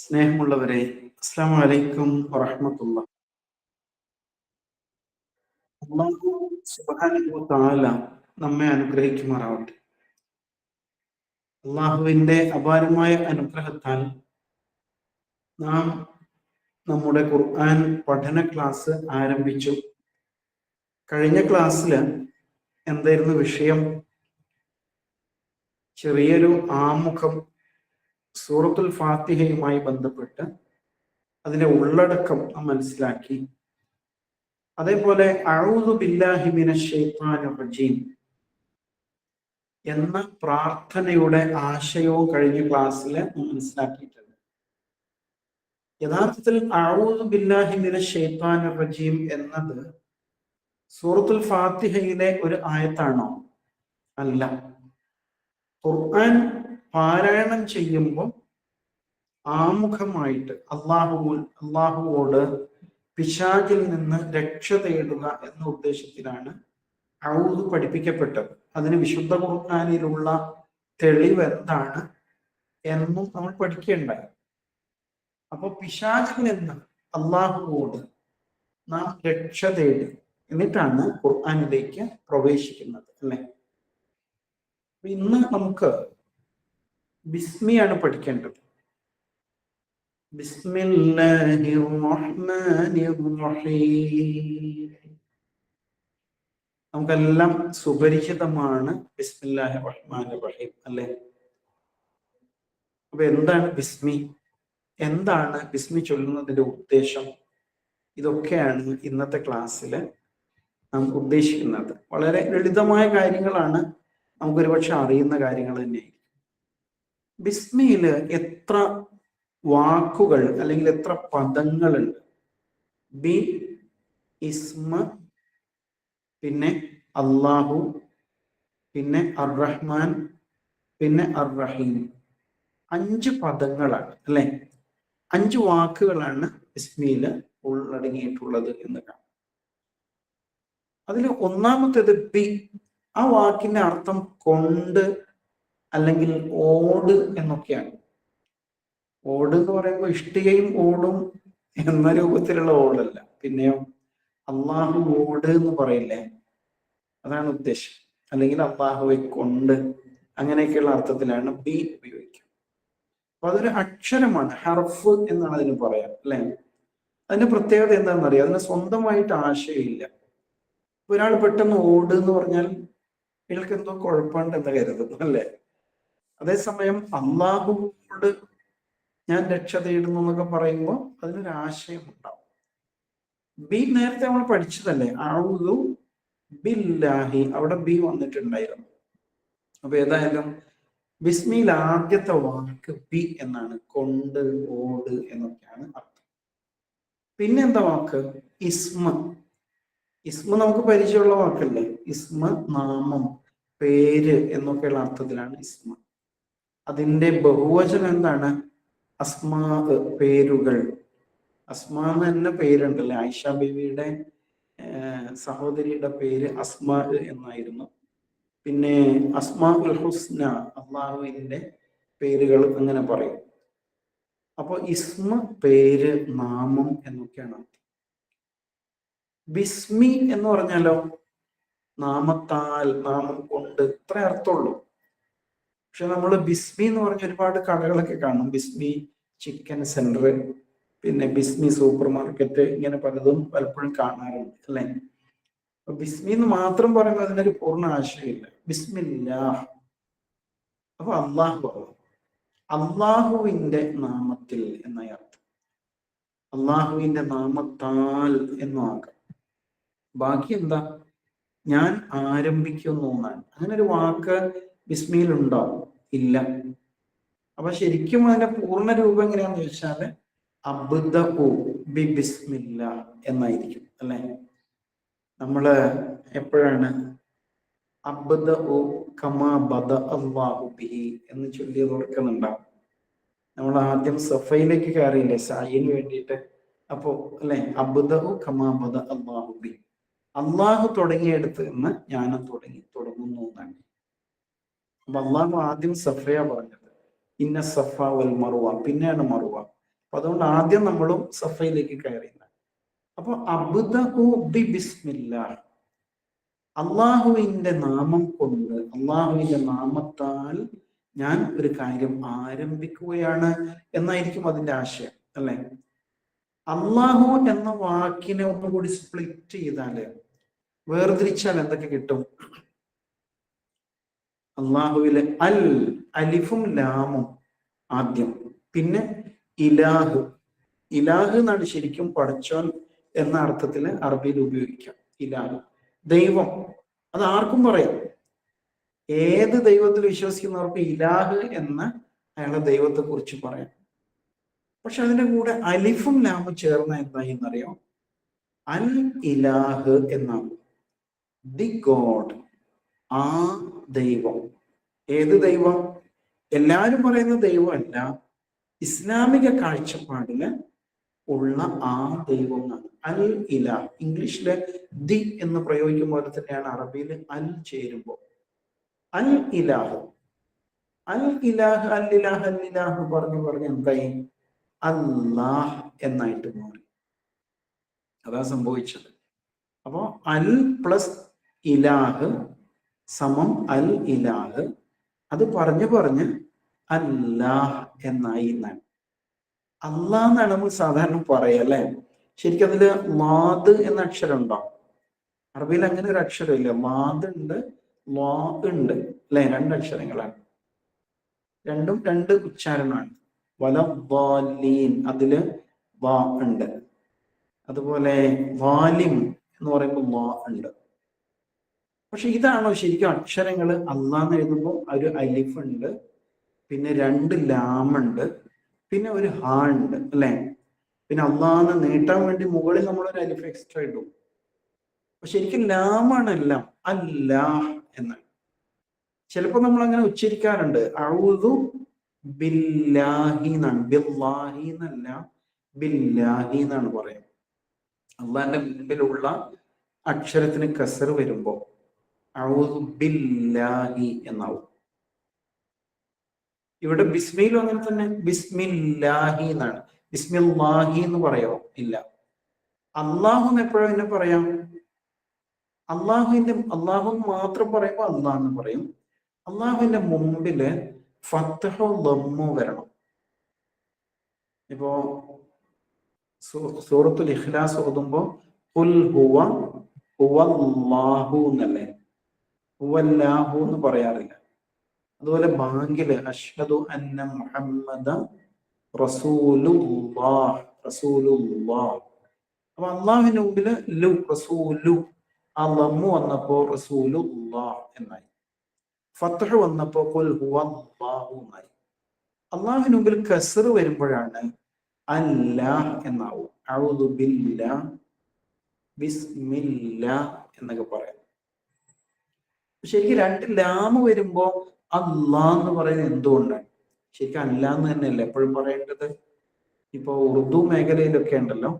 സ്നേഹമുള്ളവരെ, അസ്സലാമു അലൈക്കും വറഹ്മത്തുള്ളാഹി. അല്ലാഹു സുബ്ഹാനഹു വ തആല നമ്മെ അനുഗ്രഹിക്കുമാറാവട്ടെ. അള്ളാഹുവിന്റെ അപാരമായ അനുഗ്രഹത്താൽ നാം നമ്മുടെ ഖുർആൻ പഠന ക്ലാസ് ആരംഭിച്ചു. കഴിഞ്ഞ ക്ലാസ്സിൽ എന്തായിരുന്നു വിഷയം? ചെറിയൊരു ആമുഖം സൂറത്തുൽ ഫാത്തിഹയുമായി ബന്ധപ്പെട്ട് അതിന്റെ ഉള്ളടക്കം നാം മനസ്സിലാക്കി. അതേപോലെ അഊദു ബില്ലാഹി മിനശ് ശൈത്വാനിർ റജീം എന്ന പ്രാർത്ഥനയുടെ ആശയവും കഴിഞ്ഞ ക്ലാസ്സിൽ മനസ്സിലാക്കിയിട്ടുണ്ട്. യഥാർത്ഥത്തിൽ അഊദു ബില്ലാഹി മിനശ് ശൈത്വാനിർ റജീം എന്നത് സൂറത്തുൽ ഫാത്തിഹയിലെ ഒരു ആയത്താണോ? അല്ല. ഖുർആൻ പാരായണം ചെയ്യുമ്പോൾ ആമുഖമായിട്ട് അള്ളാഹുവോട് പിശാചിൽ നിന്ന് രക്ഷ തേടുക എന്ന ഉദ്ദേശത്തിലാണ് ഔദ് പഠിപ്പിക്കപ്പെട്ടത്. അതിന് വിശുദ്ധ ഖുർആനിലുള്ള തെളിവ് എന്താണ് എന്നും നമ്മൾ പഠിക്കേണ്ടായി. അപ്പൊ പിശാചിൽ നിന്ന് അള്ളാഹുവോട് നാം രക്ഷ തേടി എന്നിട്ടാണ് ഖുർആനിലേക്ക് പ്രവേശിക്കുന്നത്, അല്ലെ? ഇന്ന് നമുക്ക് ബിസ്മിയാണ് പഠിക്കേണ്ടത്. ബിസ്മില്ലാഹിർ റഹ്മാനിർ റഹീം. നമുക്കെല്ലാം സുപരിചിതമാണ് ബിസ്മില്ലാഹിർ റഹ്മാനിർ റഹീം, അല്ലെ? അപ്പൊ എന്താണ് ബിസ്മി? എന്താണ് ബിസ്മി ചൊല്ലുന്നതിന്റെ ഉദ്ദേശം? ഇതൊക്കെയാണ് ഇന്നത്തെ ക്ലാസ്സിൽ നാം ഉദ്ദേശിക്കുന്നത്. വളരെ ലളിതമായ കാര്യങ്ങളാണ്, നമുക്കൊരുപക്ഷെ അറിയുന്ന കാര്യങ്ങൾ തന്നെയായിരിക്കും. ബിസ്മിയില് എത്ര വാക്കുകൾ അല്ലെങ്കിൽ എത്ര പദങ്ങളുണ്ട്? ബി, ഇസ്മ, പിന്നെ അള്ളാഹു, പിന്നെ അർ റഹ്മാൻ, പിന്നെ അർ റഹീം. 5 പദങ്ങളാണ്, അല്ലെ? 5 വാക്കുകളാണ് ബിസ്മിയില് ഉള്ളടങ്ങിയിട്ടുള്ളത് എന്ന് കാണാം. അതിൽ ഒന്നാമത്തേത് ബി. ആ വാക്കിന്റെ അർത്ഥം കൊണ്ട് അല്ലെങ്കിൽ ഓട് എന്നൊക്കെയാണ്. ഓട് എന്ന് പറയുമ്പോൾ ഇഷ്ടികയും ഓടും എന്ന രൂപത്തിലുള്ള ഓടല്ല. പിന്നെയോ അള്ളാഹു ഓട് എന്ന് പറയില്ലേ, അതാണ് ഉദ്ദേശം. അല്ലെങ്കിൽ അള്ളാഹുവെ കൊണ്ട്, അങ്ങനെയൊക്കെയുള്ള അർത്ഥത്തിലാണ് ബി ഉപയോഗിക്കുക. അപ്പൊ അതൊരു അക്ഷരമാണ്, ഹർഫ് എന്നാണ് അതിന് പറയാം, അല്ലെ? അതിന്റെ പ്രത്യേകത എന്താണെന്ന് അറിയാം. അതിന് സ്വന്തമായിട്ട് ആശയമില്ല. ഒരാൾ പെട്ടെന്ന് ഓട് എന്ന് പറഞ്ഞാൽ ഇയാൾക്ക് എന്തോ കുഴപ്പമുണ്ടെന്ന് കരുതുന്നു, അല്ലെ? അതേസമയം അള്ളാഹുവോട് ഞാൻ രക്ഷ തേടുന്നു എന്നൊക്കെ പറയുമ്പോൾ അതിനൊരു ആശയം ഉണ്ടാവും. ബി നേരത്തെ നമ്മൾ പഠിച്ചതല്ലേ, അഊദു ബില്ലാഹി, അവിടെ ബി വന്നിട്ടുണ്ടായിരുന്നു. അപ്പൊ ഏതായാലും ബിസ്മിയിൽ ആദ്യത്തെ വാക്ക് ബി എന്നാണ്. കൊണ്ട്, ഓട് എന്നൊക്കെയാണ് അർത്ഥം. പിന്നെ എന്താ വാക്ക്? ഇസ്മ. ഇസ്മ നമുക്ക് പരിചയമുള്ള വാക്കല്ലേ? ഇസ്മ നാമം, പേര് എന്നൊക്കെയുള്ള അർത്ഥത്തിലാണ് ഇസ്മ. അതിന്റെ ബഹുവചനം എന്താണ്? അസ്മാ, പേരുകൾ. അസ്മാ എന്ന് തന്നെ പേരുണ്ടല്ലേ. ആയിഷ ബീവിയുടെ സഹോദരിയുടെ പേര് അസ്മാ എന്നായിരുന്നു. പിന്നെ അസ്മാ ഉൽ ഹുസ്ന, അള്ളാഹുവിന്റെ പേരുകൾ അങ്ങനെ പറയും. അപ്പൊ ഇസ്മ, പേര്, നാമം എന്നൊക്കെയാണ് അർത്ഥം. ബിസ്മി എന്ന് പറഞ്ഞാലോ നാമത്താൽ, നാമം കൊണ്ട്, ഇത്ര അർത്ഥമുള്ളൂ. പക്ഷെ നമ്മൾ ബിസ്മി എന്ന് പറഞ്ഞ ഒരുപാട് കടകളൊക്കെ കാണും. ബിസ്മി ചിക്കൻ സെന്റർ, പിന്നെ ബിസ്മി സൂപ്പർ മാർക്കറ്റ്, ഇങ്ങനെ പലതും പലപ്പോഴും കാണാറുണ്ട്, അല്ലെ? അപ്പൊ ബിസ്മി എന്ന് മാത്രം പറയുമ്പോൾ അതിനൊരു പൂർണ്ണ ആശയമില്ല. ബിസ്മില്ലാഹ്. അപ്പൊ അള്ളാഹുവിന്റെ നാമത്തിൽ എന്ന അർത്ഥം. അള്ളാഹുവിന്റെ നാമത്താൽ എന്നും ആകാം. ബാക്കി എന്താ? ഞാൻ ആരംഭിക്കുന്നു എന്നാണ്. അങ്ങനെ ഒരു വാക്ക് ബിസ്മിയിൽ ഉണ്ടാവും? ഇല്ല. അപ്പൊ ശരിക്കും അതിന്റെ പൂർണ്ണ രൂപം എങ്ങനെയാന്ന് ചോദിച്ചാല് അബ്ദഉ ബി ബിസ്മില്ലാ എന്നായിരിക്കും, അല്ലെ? നമ്മള് എപ്പോഴാണ് അബ്ദഉ കമാ ബദ അല്ലാഹു ബിഹി എന്ന് ചൊല്ലിയത് ഓർക്കുന്നുണ്ടാവും? നമ്മൾ ആദ്യം സഫയിലേക്ക് കയറിയില്ലേ സായിന് വേണ്ടിയിട്ട്? അപ്പോ അല്ലെ, അബ്ദഉ കമാ ബദ അല്ലാഹു ബിഹി, അള്ളാഹു തുടങ്ങിയെടുത്ത് എന്ന് ഞാനും തുടങ്ങുന്നു എന്നാണ്. അപ്പൊ അള്ളാഹു ആദ്യം സഫയ പറഞ്ഞത്, ഇന്ന സഫ വൽ മറുവ, പിന്നെയാണ് മറുവ. അപ്പൊ അതുകൊണ്ട് ആദ്യം നമ്മളും സഫയിലേക്ക് കയറിയില്ല. അപ്പൊ അബ്ദഉ ബി ബിസ്മില്ലാഹ്, അള്ളാഹുവിന്റെ നാമം കൊണ്ട്, അള്ളാഹുവിന്റെ നാമത്താൽ ഞാൻ ഒരു കാര്യം ആരംഭിക്കുകയാണ് എന്നായിരിക്കും അതിന്റെ ആശയം, അല്ലെ? അള്ളാഹു എന്ന വാക്കിനെ ഒന്നുകൂടി സ്പ്ലിറ്റ് ചെയ്താല്, വേർതിരിച്ചാൽ എന്തൊക്കെ കിട്ടും? അള്ളാഹുവിലെ അൽ, അലിഫും ലാമും ആദ്യം, പിന്നെ ഇലാഹ്. ഇലാഹ് എന്നാണ് ശരിക്കും പടച്ചോൻ എന്ന അർത്ഥത്തിൽ അറബിയിൽ ഉപയോഗിക്കാം. ഇലാഹ് ദൈവം, അത് ആർക്കും പറയാം. ഏത് ദൈവത്തിൽ വിശ്വസിക്കുന്നവർക്ക് ഇലാഹ് എന്ന അയാളെ ദൈവത്തെ കുറിച്ച് പറയാം. പക്ഷെ അതിന്റെ കൂടെ അലിഫും ലാമും ചേർന്ന എന്തായി എന്നറിയോ? അൽ ഇലാഹ് എന്നാണ്. ദി ഗോഡ്, ആ ദൈവം. ഏത് ദൈവം? എല്ലാവരും പറയുന്ന ദൈവമല്ല, ഇസ്ലാമിക കാഴ്ചപ്പാടില് ഉള്ള ആ ദൈവം എന്നാണ്. അൽ ഇലാഹ്. ഇംഗ്ലീഷിലെ ദി എന്ന് പ്രയോഗിക്കുമ്പോൾ തന്നെയാണ് അറബിയിൽ അൽ ചേരുമ്പോൾ. അൽ ഇലാഹ്, അൽ ഇലാഹ്, അൽ ഇലാഹ്, അൽ ഇലാഹ് പറഞ്ഞു എന്തായി? അല്ലാഹ് എന്നായിട്ട് മാറി. അതാ സംഭവിച്ചത്. അപ്പോ അൽ പ്ലസ് ഇലാഹ് സമം അൽ ഇലാഹ്, അത് പറഞ്ഞ് അല്ലാഹ് എന്നായി എന്നാണ്. അല്ലാഹ് എന്നാണ് നമ്മൾ സാധാരണ പറയുക, അല്ലെ? ശരിക്കും അതില് മാദ് എന്ന അക്ഷരം ഉണ്ടോ? അറബിയിൽ അങ്ങനെ ഒരു അക്ഷരമില്ല. മാദ് ഉണ്ട്, വാ ഉണ്ട്, അല്ലെ? രണ്ടക്ഷരങ്ങളാണ്, രണ്ടും രണ്ട് ഉച്ചാരണമാണ്. വലദ്ദാലീൻ, അതില് വാ ഉണ്ട്. അതുപോലെ വാലിം എന്ന് പറയുമ്പോൾ വാ ഉണ്ട്. പക്ഷെ ഇതാണോ ശരിക്കും അക്ഷരങ്ങൾ? അല്ലാന്ന് എഴുതുമ്പോൾ ഒരു അലിഫ് ഉണ്ട്, പിന്നെ രണ്ട് ലാമുണ്ട്, പിന്നെ ഒരു ഹാ ഉണ്ട്, അല്ലെ? പിന്നെ അല്ലാന്ന് നീട്ടാൻ വേണ്ടി മുകളിൽ നമ്മളൊരു അലിഫ് എക്സ്ട്രാ ഇടും. അപ്പൊ ശരിക്കും ലാമാണ് എല്ലാം, അല്ലാഹ് എന്നാണ്. ചിലപ്പോൾ നമ്മൾ അങ്ങനെ ഉച്ചരിക്കാറുണ്ട്, അഊദു ബില്ലാഹി എന്നാണ്, ബില്ലാഹി എന്നല്ല, ബില്ലാഹി എന്നാണ് പറയുന്നത്. അള്ളാന്റെ മുമ്പിലുള്ള അക്ഷരത്തിന് കസർ വരുമ്പോ അഊദു ബില്ലാഹി എന്നാവും. ഇവിടെ ബിസ്മിയിലും അങ്ങനെ തന്നെ, ബിസ്മില്ലാഹി എന്നാണ്. ബിസ്മില്ലാഹി എന്ന് പറയോ? ഇല്ല. അള്ളാഹു എന്ന് എപ്പോഴും എന്നെ പറയാം? അള്ളാഹു മാത്രം പറയുമ്പോൾ അള്ളാഹ് എന്ന് പറയും. അള്ളാഹുവിന്റെ മുമ്പില് ഫത്ഹോ ദമ്മോ വരണം. ഇപ്പോ സൂറത്തുൽ ഇഖ്ലാസ് ഓതുമ്പോ ഖുൽ ഹുവ ഹുവല്ലാഹു എന്നല്ലേ, ഹുവല്ലാഹു എന്ന് പറയാറില്ല. അതുപോലെ ബാങ്കില് അഷ്ഹദു അന്ന മുഹമ്മദ റസൂലുള്ളാഹ്, റസൂലുള്ളാഹ്. അപ്പൊ അള്ളാഹുവിന്റെ മുമ്പില് ലു, റസൂലു, ആ ലമ്മു വന്നപ്പോ റസൂലുള്ളാഹ് എന്നായി. ഫത്ഹ് വന്നപ്പോ ഖുൽ ഹുവല്ലാഹു എന്നായി. അള്ളാഹുവിന് മുമ്പിൽ കസ്ർ വരുമ്പോഴാണ് അല്ലാഹ് എന്നാവും. അഊദു ബില്ലാഹ്, ബിസ്മില്ലാഹ് എന്നൊക്കെ പറയാം. ശരിക്കും രണ്ട് ലാമ് വരുമ്പോ അല്ലാഹ് എന്ന് പറയുന്നത് എന്തുകൊണ്ടാണ്? ശരിക്കും അല്ലാന്ന് തന്നെയല്ലേ എപ്പോഴും പറയേണ്ടത്? ഇപ്പൊ ഉറുദു മേഖലയിലൊക്കെ ഉണ്ടല്ലോ,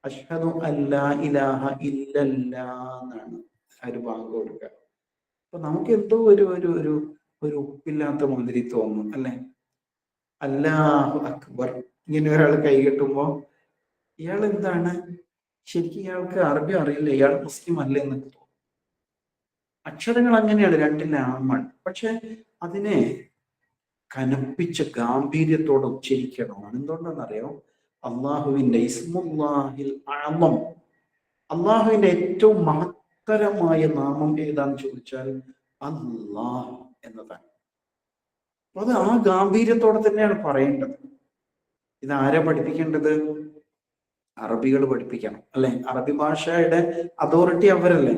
അഷ്ഹദു അല്ലാ ഇലാഹ ഇല്ലല്ലാ എന്നാണ് ഒരു ബാങ്ക് കൊടുക്കുക. അപ്പൊ നമുക്ക് എന്തോ ഒരു ഒരു ഒരു ഒരു ഉപ്പില്ലാത്ത മാതിരി തോന്നും, അല്ലെ? അല്ലാഹു അക്ബർ, ഇങ്ങനെ ഒരാൾ കൈകെട്ടുമ്പോ ഇയാൾ എന്താണ്? ശരിക്കും ഇയാൾക്ക് അറബി അറിയില്ല, ഇയാൾ മുസ്ലിം അല്ലേ എന്നൊക്കെ തോന്നും. അക്ഷരങ്ങൾ അങ്ങനെയാണ്, രണ്ട് ലാമാണ്. പക്ഷെ അതിനെ കനപ്പിച്ച ഗാംഭീര്യത്തോടെ ഉച്ചരിക്കണം. എന്തുകൊണ്ടെന്നറിയോ? അള്ളാഹുവിന്റെ ഇസ്മുല്ലാഹിൽ അഅ്ളം, അള്ളാഹുവിന്റെ ഏറ്റവും മഹത്തരമായ നാമം ഏതാന്ന് ചോദിച്ചാൽ അല്ലാഹ് എന്നതാണ്. അത് ആ ഗാംഭീര്യത്തോടെ തന്നെയാണ് പറയേണ്ടത്. ഇത് ആരാ പഠിപ്പിക്കേണ്ടത്? അറബികൾ പഠിപ്പിക്കണം, അല്ലെ? അറബി ഭാഷയുടെ അതോറിറ്റി അവരല്ലേ.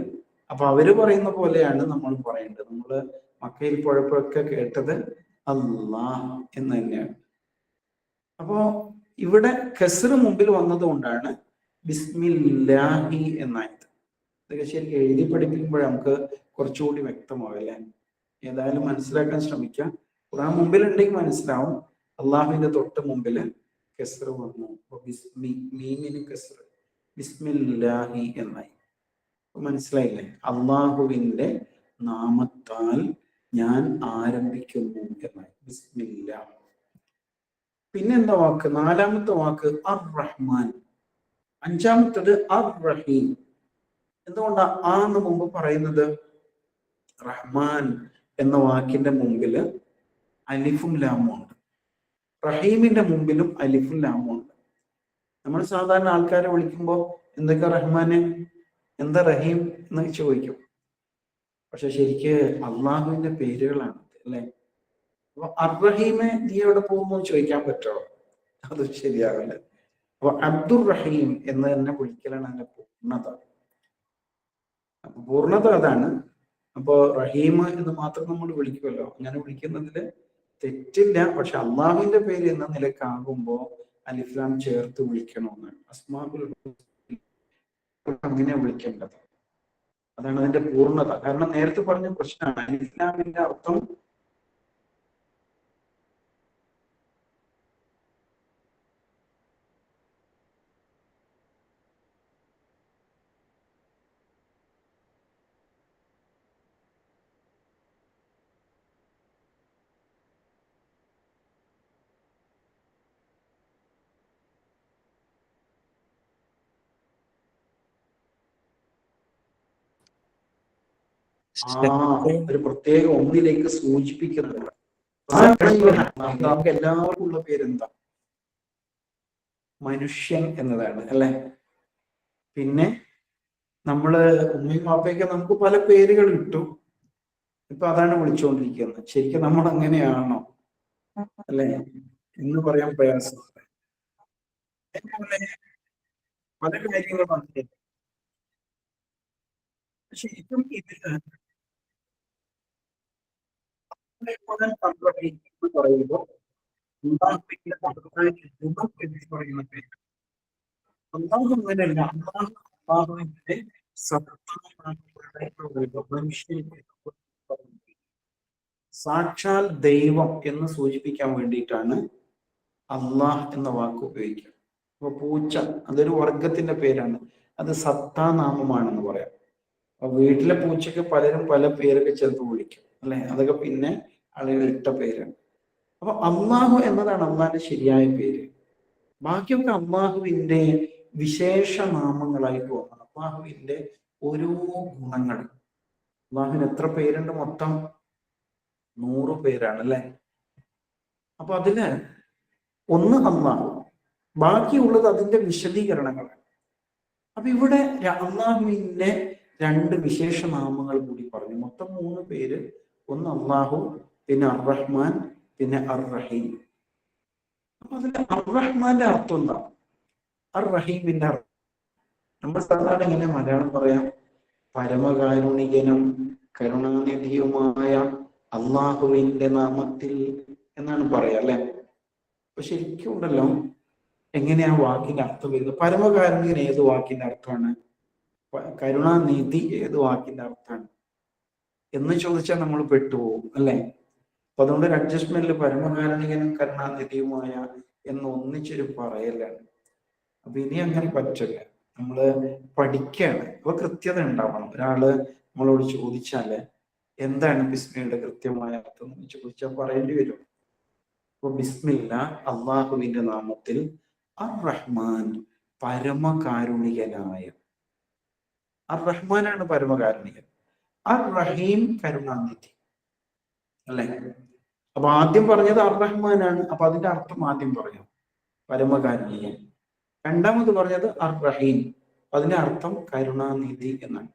അപ്പൊ അവര് പറയുന്ന പോലെയാണ് നമ്മൾ പറയേണ്ടത്. നമ്മള് മക്കയിൽ പോയപ്പോഴൊക്കെ കേട്ടത് അല്ലാഹ് എന്ന് തന്നെയാണ്. അപ്പോ ഇവിടെ കസ്റ് മുമ്പിൽ വന്നത് കൊണ്ടാണ് ബിസ്മില്ലാഹി എന്നായത്. ഇതൊക്കെ ശരിക്കും എഴുതി പഠിപ്പിക്കുമ്പോൾ നമുക്ക് കുറച്ചുകൂടി വ്യക്തമാവും, അല്ലെ? ഏതായാലും മനസ്സിലാക്കാൻ ശ്രമിക്കാം. ഖുർആൻ മുമ്പിൽ ഉണ്ടെങ്കിൽ മനസ്സിലാവും. അള്ളാഹുവിന്റെ തൊട്ട് മുമ്പില് കസ്റ് വന്നു, മീമിന് കസ്റ്, ബിസ്മില്ലാഹി എന്നായി. മനസ്സിലായില്ലേ? അള്ളാഹുവിന്റെ നാമത്താൽ ഞാൻ ആരംഭിക്കുന്നു എന്നായി, ബിസ്മില്ലാഹ്. പിന്നെ എന്താ വാക്ക്? നാലാമത്തെ വാക്ക് അർ റഹ്മാൻ. അഞ്ചാമത്തത് അർ റഹീം. എന്തുകൊണ്ടാ ആ എന്ന് മുമ്പ് പറയുന്നത്? റഹ്മാൻ എന്ന വാക്കിന്റെ മുമ്പിൽ അലിഫും ലാമും ഉണ്ട്, റഹീമിന്റെ മുമ്പിലും അലിഫും ലാമും ഉണ്ട്. നമ്മൾ സാധാരണ ആൾക്കാരെ വിളിക്കുമ്പോൾ എന്തൊക്കെ റഹ്മാന്, എന്താ റഹീം എന്ന് ചോദിക്കും. പക്ഷെ ശരിക്ക് അള്ളാഹുവിന്റെ പേരുകളാണ് അല്ലെ. അപ്പൊ അർറഹീമെ നീ എവിടെ പോകുന്നു ചോദിക്കാൻ പറ്റുമോ? അത് ശരിയാവില്ല. അപ്പൊ അബ്ദുർ റഹീം എന്ന് തന്നെ വിളിക്കലാണ് അതിന്റെ പൂർണ്ണത. അപ്പൊ പൂർണ്ണത അതാണ്. അപ്പോ റഹീം എന്ന് മാത്രം നമ്മൾ വിളിക്കുമല്ലോ, അങ്ങനെ വിളിക്കുന്നതിൽ തെറ്റില്ല. പക്ഷെ അള്ളാഹുവിന്റെ പേര് എന്ന നിലക്കാകുമ്പോ അലിഫ്ലാം ചേർത്ത് വിളിക്കണമെന്നാണ്. അസ്മാഉൽ അങ്ങനെ വിളിക്കേണ്ടത്. അതാണ് അതിന്റെ പൂർണ്ണത. കാരണം നേരത്തെ പറഞ്ഞ പ്രശ്നമാണ്, അലിഫ്ലാമിന്റെ അർത്ഥം ഒരു പ്രത്യേക ഒന്നിലേക്ക് സൂചിപ്പിക്കുന്നത്. നമുക്ക് എല്ലാവർക്കും ഉള്ള പേരെന്താ? മനുഷ്യൻ എന്നതാണ് അല്ലെ. പിന്നെ നമ്മള് ഉമ്മയും പാപ്പയൊക്കെ നമുക്ക് പല പേരുകൾ കിട്ടും. ഇപ്പൊ അതാണ് വിളിച്ചുകൊണ്ടിരിക്കുന്നത്. ശരിക്കും നമ്മൾ അങ്ങനെയാണോ അല്ലെ എന്ന് പറയാൻ പ്രയാസം. പല കാര്യങ്ങളും അങ്ങനെ. ശരിക്കും ഇതില് പറയുമ്പോൾ അള്ളാഹു അങ്ങനെയല്ല. അള്ളാഹുവിന്റെ സാക്ഷാൽ ദൈവം എന്ന് സൂചിപ്പിക്കാൻ വേണ്ടിയിട്ടാണ് അള്ളാഹ് എന്ന വാക്ക് ഉപയോഗിക്കുക. അപ്പൊ പൂച്ച അതൊരു വർഗത്തിന്റെ പേരാണ്, അത് സത്താനാമമാണെന്ന് പറയാം. അപ്പൊ വീട്ടിലെ പൂച്ചക്ക് പലരും പല പേരൊക്കെ ചിലപ്പോൾ വിളിക്കും അല്ലെ, അതൊക്കെ പിന്നെ ആളുകൾ ഇട്ട പേരാണ്. അപ്പൊ അള്ളാഹു എന്നതാണ് അള്ളാഹിന്റെ ശരിയായ പേര്. ബാക്കിയൊക്കെ അള്ളാഹുവിന്റെ വിശേഷനാമങ്ങളായി പോകണം. അള്ളാഹുവിന്റെ ഓരോ ഗുണങ്ങൾ. അള്ളാഹുവിന് എത്ര പേരുണ്ട്? മൊത്തം 100 പേരാണ് അല്ലെ. അപ്പൊ അതില് ഒന്ന് അള്ളാഹു, ബാക്കിയുള്ളത് അതിന്റെ വിശദീകരണങ്ങളാണ്. അപ്പൊ ഇവിടെ അള്ളാഹുവിന്റെ 2 വിശേഷനാമങ്ങൾ കൂടി പറഞ്ഞു. മൊത്തം 3 പേര്. ഒന്ന് അള്ളാഹു, പിന്നെ അർ റഹ്മാൻ, പിന്നെ അർ റഹീം. അപ്പൊ അതിൽ അർ റഹ്മാന്റെ അർത്ഥം എന്താ? അർ റഹീമിന്റെ അർത്ഥം നമ്മൾ സാധാരണ ഇങ്ങനെ മലയാളം പറയാം, പരമകാരുണികനും കരുണാനിധിയുമായ അള്ളാഹുവിന്റെ നാമത്തിൽ എന്നാണ് പറയാ അല്ലെ. അപ്പൊ ശരിക്കും ഉണ്ടല്ലോ, എങ്ങനെയാ വാക്കിന്റെ അർത്ഥം വരുന്നത്? പരമകാരുണികൻ ഏത് വാക്കിന്റെ അർത്ഥമാണ്? കരുണാനിധി ഏത് വാക്കിന്റെ അർത്ഥമാണ് എന്ന് ചോദിച്ചാൽ നമ്മൾ പെട്ടുപോകും അല്ലെ. അപ്പൊ അതുകൊണ്ട് ഒരു അഡ്ജസ്റ്റ്മെന്റിൽ പരമകാരുണികനും കരുണാനിധിയുമായ എന്ന് ഒന്നിച്ചൊരു പറയലാണ്. അപ്പൊ ഇനി അങ്ങനെ പറ്റില്ല. നമ്മള് പഠിക്കാണ്. അപ്പൊ കൃത്യത ഉണ്ടാവണം. ഒരാള് നമ്മളോട് ചോദിച്ചാല് എന്താണ് ബിസ്മിയുടെ കൃത്യമായ അർത്ഥം എന്ന് ചോദിച്ചാൽ പറയേണ്ടി വരും. അപ്പൊ ബിസ്മില്ല, അള്ളാഹുവിന്റെ നാമത്തിൽ, അർ റഹ്മാൻ പരമകാരുണികനായ. അർ റഹ്മാനാണ് പരമകാരുണികൻ, അർ റഹീം കരുണാനിധി അല്ലെ. അപ്പൊ ആദ്യം പറഞ്ഞത് അർ റഹ്മാനാണ്. അപ്പൊ അതിന്റെ അർത്ഥം ആദ്യം പറഞ്ഞു, പരമകാരുണികൻ. രണ്ടാമത് പറഞ്ഞത് അർ റഹീം, അതിന്റെ അർത്ഥം കരുണാനിധി എന്നാണ്.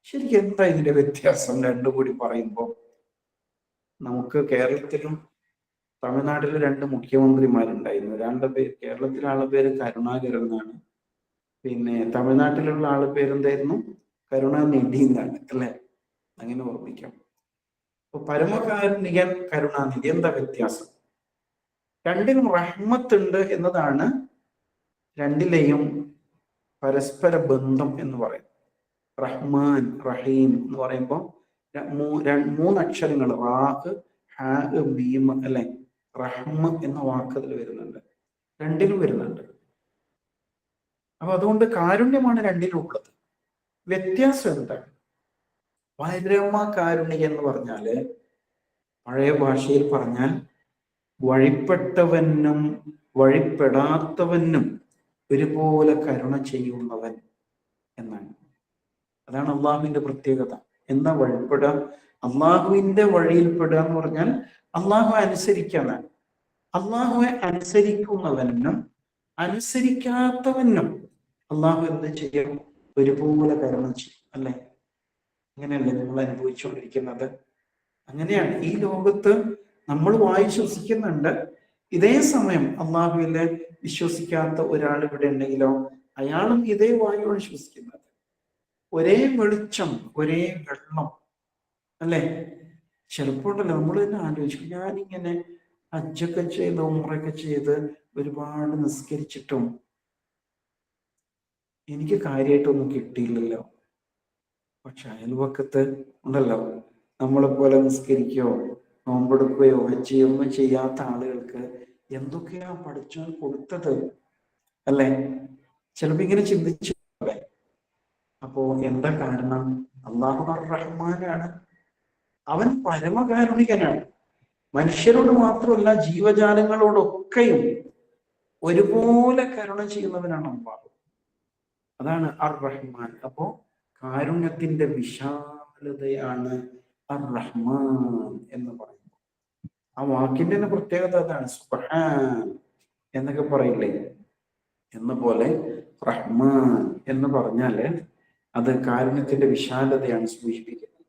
ശരിക്കും എന്താ ഇതിന്റെ വ്യത്യാസം രണ്ടും കൂടി പറയുമ്പോൾ? നമുക്ക് കേരളത്തിലും തമിഴ്നാട്ടിലും 2 മുഖ്യമന്ത്രിമാരുണ്ടായിരുന്നു. കേരളത്തിലെ ആളുടെ പേര് കരുണാകരൻ എന്നാണ്, പിന്നെ തമിഴ്നാട്ടിലുള്ള ആളുടെ പേരെന്തായിരുന്നു? കരുണാനിധി എന്നാണ് അല്ലെ. അങ്ങനെ ഓർമ്മിക്കാം. അപ്പൊ പരമകാരുണികൻ, കരുണാനിധി, എന്താ വ്യത്യാസം? രണ്ടിനും റഹ്മത്തുണ്ട് എന്നതാണ് രണ്ടിലെയും പരസ്പര ബന്ധം എന്ന് പറയും. റഹ്മാൻ, റഹീം എന്ന് പറയുമ്പോൾ 3 അക്ഷരങ്ങൾ, റാഹ്, ഹാ, മീം അല്ലെ. റഹ്മ എന്ന വാക്കതിൽ വരുന്നുണ്ട്, രണ്ടിലും വരുന്നുണ്ട്. അപ്പൊ അതുകൊണ്ട് കാരുണ്യമാണ് രണ്ടിലും ഉള്ളത്. വ്യത്യാസം എന്താണ്? പരമകാരുണികൻ എന്ന് പറഞ്ഞാല് പഴയ ഭാഷയിൽ പറഞ്ഞാൽ വഴിപ്പെട്ടവനും വഴിപ്പെടാത്തവനും ഒരുപോലെ കരുണ ചെയ്യുന്നവൻ എന്നാണ്. അതാണ് അള്ളാഹുവിന്റെ പ്രത്യേകത. എന്താ വഴിപ്പെടുക? അള്ളാഹുവിന്റെ വഴിയിൽപ്പെടുക എന്ന് പറഞ്ഞാൽ അള്ളാഹു അനുസരിക്കാനാണ്. അള്ളാഹുവെ അനുസരിക്കുന്നവനും അനുസരിക്കാത്തവനും അള്ളാഹു എന്ത് ചെയ്യും? ഒരുപോലെ കരുണ ചെയ്യും. അല്ലെ? അങ്ങനെയല്ലേ നമ്മൾ അനുഭവിച്ചുകൊണ്ടിരിക്കുന്നത്? അങ്ങനെയാണ് ഈ ലോകത്ത് നമ്മൾ വായു ശ്വസിക്കുന്നുണ്ട്. ഇതേ സമയം അള്ളാഹുവിലെ വിശ്വസിക്കാത്ത ഒരാൾ ഇവിടെ ഉണ്ടെങ്കിലോ അയാളും ഇതേ വായുവാണ് ശ്വസിക്കുന്നത്. ഒരേ വെളിച്ചം, ഒരേ വെള്ളം, അല്ലെ? ചിലപ്പോൾ ഉണ്ടല്ലോ നമ്മൾ തന്നെ ആലോചിക്കും, ഞാനിങ്ങനെ ഹജ്ജൊക്കെ ചെയ്ത് ഉംറയൊക്കെ ചെയ്ത് ഒരുപാട് നിസ്കരിച്ചിട്ടും എനിക്ക് കാര്യമായിട്ടൊന്നും കിട്ടിയില്ലല്ലോ. പക്ഷെ അയൽവക്കത്ത് ഉണ്ടല്ലോ നമ്മളെ പോലെ നിസ്കരിക്കുകയോ നോമ്പെടുക്കുകയോ ഹജ്ജ് ഒന്നും ചെയ്യാത്ത ആളുകൾക്ക് എന്തൊക്കെയാ പഠിച്ചു കൊടുത്തത്, അല്ലെ? ചിലപ്പോ ഇങ്ങനെ ചിന്തിച്ചു. അപ്പോ എന്താ കാരണം? അല്ലാഹു റഹ്മാനാണ്. അവൻ പരമകാരുണികനാണ്. മനുഷ്യരോട് മാത്രമല്ല ജീവജാലങ്ങളോടൊക്കെയും ഒരുപോലെ കരുണ ചെയ്യുന്നവനാണ് അല്ലാഹു. അതാണ് അർ റഹ്മാൻ. അപ്പോ കാരുണ്യത്തിന്റെ വിശാലതയാണ് അർ റഹ്മാൻ എന്ന് പറയുന്നത്. ആ വാക്കിന്റെ തന്നെ പ്രത്യേകത അതാണ്. സുബ്ഹാൻ എന്നൊക്കെ പറയില്ലേ? എന്ന പോലെ റഹ്മാൻ എന്ന് പറഞ്ഞാല് അത് കാരുണ്യത്തിന്റെ വിശാലതയാണ് സൂചിപ്പിക്കുന്നത്.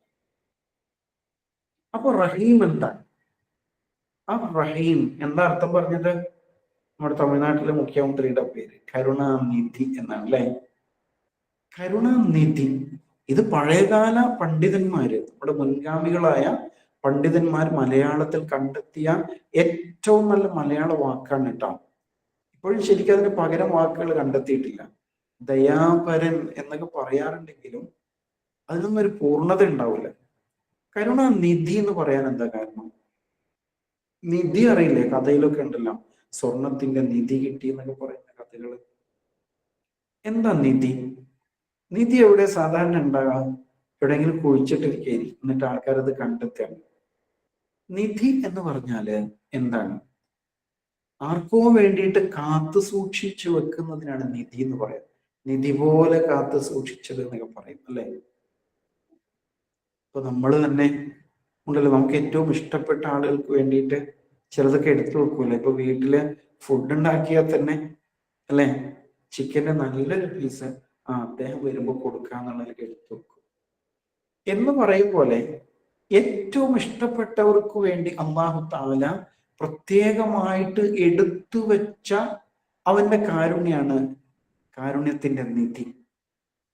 അപ്പൊ റഹീം എന്താണ്? ആ റഹീം എന്താ അർത്ഥം പറഞ്ഞത്? നമ്മുടെ തമിഴ്നാട്ടിലെ മുഖ്യമന്ത്രിയുടെ പേര് കരുണാനിധി എന്നാണ്, അല്ലെ? കരുണാനിധി. ഇത് പഴയകാല പണ്ഡിതന്മാര്, നമ്മുടെ മുൻഗാമികളായ പണ്ഡിതന്മാർ മലയാളത്തിൽ കണ്ടെത്തിയ ഏറ്റവും നല്ല മലയാള വാക്കാണ് കേട്ടോ. ഇപ്പോഴും ശരിക്കും അതിന് പകരം വാക്കുകൾ കണ്ടെത്തിയിട്ടില്ല. ദയാപരൻ എന്നൊക്കെ പറയാറുണ്ടെങ്കിലും അതിനൊന്നും ഒരു പൂർണ്ണത ഉണ്ടാവില്ല. കരുണാനിധി എന്ന് പറയാൻ എന്താ കാരണം? നിധി അറിയില്ലേ? കഥയിലൊക്കെ ഉണ്ടല്ലോ, സ്വർണത്തിന്റെ നിധി കിട്ടി എന്നൊക്കെ പറയുന്ന കഥകള്. എന്താ നിധി? നിധി എവിടെ സാധാരണ ഉണ്ടാകാം? എവിടെയെങ്കിലും കുഴിച്ചിട്ടിരിക്കുകയായിരിക്കും, എന്നിട്ട് ആൾക്കാരത് കണ്ടെത്തുകയാണ്. നിധി എന്ന് പറഞ്ഞാല് എന്താണ്? ആർക്കോ വേണ്ടിയിട്ട് കാത്തു സൂക്ഷിച്ചു വെക്കുന്നതിനാണ് നിധി എന്ന് പറയുന്നത്. നിധി പോലെ കാത്തു സൂക്ഷിച്ചത് എന്നൊക്കെ പറയും, അല്ലെ? ഇപ്പൊ നമ്മൾ തന്നെ ഉണ്ടല്ലോ, നമുക്ക് ഏറ്റവും ഇഷ്ടപ്പെട്ട ആളുകൾക്ക് വേണ്ടിയിട്ട് ചിലതൊക്കെ എടുത്തു വെക്കൂല. ഇപ്പൊ വീട്ടില് ഫുഡ് ഉണ്ടാക്കിയാൽ തന്നെ, അല്ലെ, ചിക്കന്റെ നല്ലൊരു പീസ് അദ്ദേഹം വരുമ്പോ കൊടുക്കാന്നുള്ളതൊക്കെ എടുത്തു വെക്കും. എന്ന് പറയും പോലെ ഏറ്റവും ഇഷ്ടപ്പെട്ടവർക്ക് വേണ്ടി അല്ലാഹു തആല പ്രത്യേകമായിട്ട് എടുത്തു വെച്ച അവന്റെ കാരുണ്യാണ് കാരുണ്യത്തിന്റെ നിധി.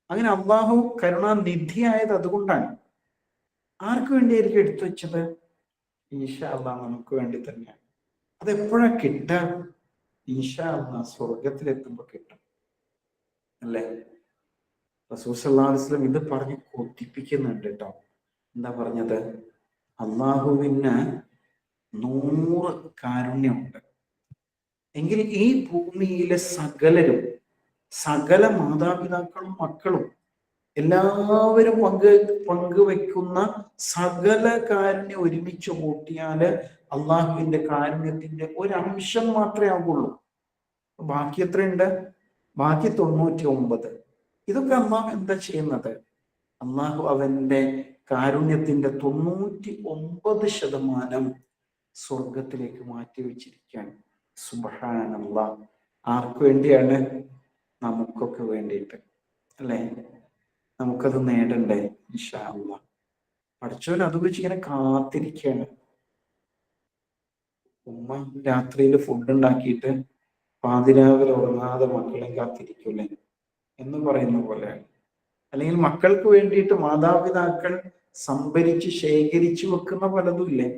അങ്ങനെ അള്ളാഹു കരുണാനിധിയായത് അതുകൊണ്ടാണ്. ആർക്ക് വേണ്ടിയായിരിക്കും എടുത്തു വെച്ചത്? ഈശാ അള്ളാഹ് നമുക്ക് വേണ്ടി തന്നെയാണ്. അതെപ്പോഴാ കിട്ടുക? ഈശാ അള്ളാഹ് സ്വർഗത്തിലെത്തുമ്പോ കിട്ടും, അല്ലേ? റസൂൽ സല്ലല്ലാഹു അലൈഹി വസല്ലം ഇത് പറഞ്ഞ് കൊതിപ്പിക്കുന്നുണ്ട് കേട്ടോ. എന്താ പറഞ്ഞത്? അള്ളാഹുവിന് 100 കാരുണ്യമുണ്ട് എങ്കിൽ ഈ ഭൂമിയിലെ സകലരും, സകല മാതാപിതാക്കളും മക്കളും എല്ലാവരും പങ്കുവെക്കുന്ന സകല കാരുണ്യം ഒരുമിച്ച് കൂട്ടിയാല് അള്ളാഹുവിന്റെ കാരുണ്യത്തിന്റെ ഒരംശം മാത്രമേ ആവുള്ളൂ. ബാക്കി എത്രയുണ്ട്? ബാക്കി 99. ഇതൊക്കെ അള്ളാഹു എന്താ ചെയ്യുന്നത്? അള്ളാഹു അവന്റെ കാരുണ്യത്തിന്റെ 99% സ്വർഗത്തിലേക്ക് മാറ്റി വെച്ചിരിക്കുകയാണ്. സുബ്ഹാനല്ലാഹ്. ആർക്ക് വേണ്ടിയാണ്? നമുക്കൊക്കെ വേണ്ടിയിട്ട്, അല്ലേ? നമുക്കത് നേടണ്ടേ? ഇൻഷാ അല്ലാഹ്. പഠിച്ചവൻ അത് വെച്ച് ഇങ്ങനെ കാത്തിരിക്കുകയാണ്. ഉമ്മ രാത്രിയിൽ ഫുഡ് ഉണ്ടാക്കിയിട്ട് പാതിരാവിലെ ഉറങ്ങാതെ മക്കളെ കാത്തിരിക്കൂലേ എന്ന് പറയുന്ന പോലെയാണ്. അല്ലെങ്കിൽ മക്കൾക്ക് വേണ്ടിയിട്ട് മാതാപിതാക്കൾ സംഭരിച്ച് ശേഖരിച്ചു വെക്കുന്ന പലതും ഇല്ലേ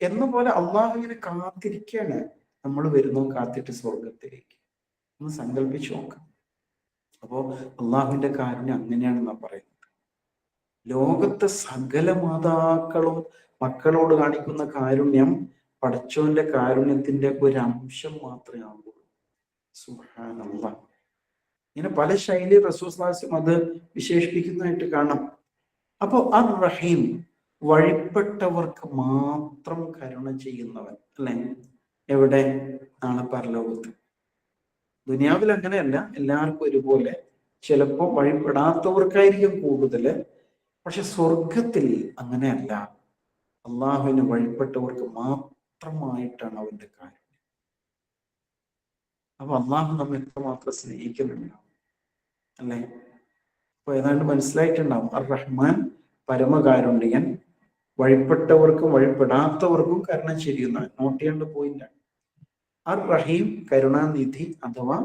എന്ന പോലെ അള്ളാഹു ഇങ്ങനെ കാത്തിരിക്കുകയാണ്. നമ്മൾ വരുന്നു കാത്തിട്ട് സ്വർഗത്തിലേക്ക്. ഒന്ന് സങ്കല്പിച്ചു നോക്കാം. അപ്പോ അള്ളാഹുവിന്റെ കാരുണ്യം അങ്ങനെയാണെന്നാ പറയുന്നത്. ലോകത്തെ സകല മാതാക്കളും മക്കളോട് കാണിക്കുന്ന കാരുണ്യം പടച്ചോന്റെ കാരുണ്യത്തിന്റെ ഒരു അംശം മാത്രമേ ആവുള്ളൂ. സുബ്ഹാനല്ലാഹ്. ഇങ്ങനെ പല ശൈലി റസൂൽ അത് വിശേഷിപ്പിക്കുന്നതായിട്ട് കാണാം. അപ്പോ അർ റഹീം, വഴിപ്പെട്ടവർക്ക് മാത്രം കരുണ ചെയ്യുന്നവൻ, അല്ലെ? എവിടെ? നാളെ പരലോകത്ത്. ദുനിയാവിൽ അങ്ങനെയല്ല, എല്ലാവർക്കും ഒരുപോലെ. ചിലപ്പോ വഴിപ്പെടാത്തവർക്കായിരിക്കും കൂടുതല്, പക്ഷെ സ്വർഗത്തിൽ അങ്ങനെയല്ല. അള്ളാഹുവിന് വഴിപ്പെട്ടവർക്ക് മാത്രമായിട്ടാണ് അവന്റെ കാര്യം. അപ്പൊ അള്ളാഹു നമ്മെ എത്രമാത്രം സ്നേഹിക്കുന്നുണ്ടാവും അല്ലെ? അപ്പൊ ഏതാണ്ട് മനസ്സിലായിട്ടുണ്ടാവും. അർ റഹ്മാൻ പരമകാരുണ്യൻ, വഴിപ്പെട്ടവർക്കും വഴിപ്പെടാത്തവർക്കും കരുണ ചെയ്യുന്ന. നോട്ട് ചെയ്യേണ്ട പോയിന്റ്. അർ റഹീം കരുണാനിധി, അഥവാ